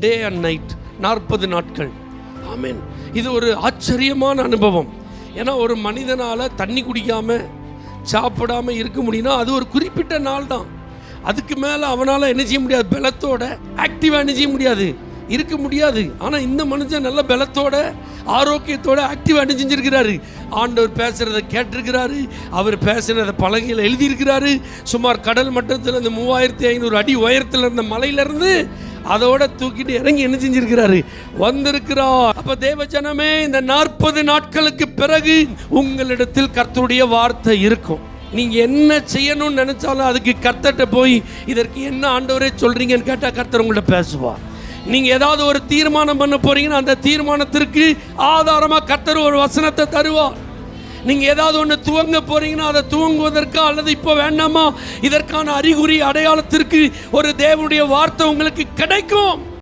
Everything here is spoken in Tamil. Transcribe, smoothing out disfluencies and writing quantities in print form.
டே அண்ட் நைட் 40 நாட்கள். ஆமென். இது ஒரு ஆச்சரியமான அனுபவம். ஏன்னா ஒரு மனிதனால் தண்ணி குடிக்காமல் சாப்பிடாமல் இருக்க முடியும்னா அது ஒரு குறிப்பிட்ட நாள் தான். அதுக்கு மேலே அவனால் என்ன செய்ய முடியாது, பலத்தோட ஆக்டிவாக என்ன செய்ய முடியாது, இருக்க முடியாது. ஆனால் இந்த மனுஷன் நல்ல பலத்தோட ஆரோக்கியத்தோட ஆக்டிவாக என்ன செஞ்சிருக்கிறாரு, ஆண்டவர் பேசுகிறத கேட்டிருக்கிறாரு, அவர் பேசுகிறத பலகையில் எழுதியிருக்கிறாரு. சுமார் கடல் மட்டத்தில் இந்த 3500 அடி உயரத்தில் இருந்த மலையிலிருந்து அதோட தூக்கிட்டு இறங்கி என்ன செஞ்சிருக்கிறாரு, வந்திருக்கிறார். அப்ப தேவ ஜனமே, இந்த 40 நாட்களுக்கு பிறகு உங்களிடத்தில் கர்த்தருடைய வார்த்தை இருக்கும். நீங்க என்ன செய்யணும்னு நினைச்சாலும் அதுக்கு கர்த்தர்ட்ட போய் இதற்கு என்ன ஆண்டவரே சொல்றீங்கன்னு கேட்டா கர்த்தர் உங்கள்ட்ட பேசுவார். நீங்க ஏதாவது ஒரு தீர்மானம் பண்ண போறீங்கன்னா அந்த தீர்மானத்திற்கு ஆதாரமா கர்த்தர் ஒரு வசனத்தை தருவார். நீங்க ஏதாவது ஒன்று துவங்க போறீங்கன்னா அதை துவங்குவதற்கு அல்லது இப்போ வேண்டாமா இதற்கான அறிகுறி அடையாளத்திற்கு ஒரு தேவனுடைய வார்த்தை உங்களுக்கு கிடைக்கும்.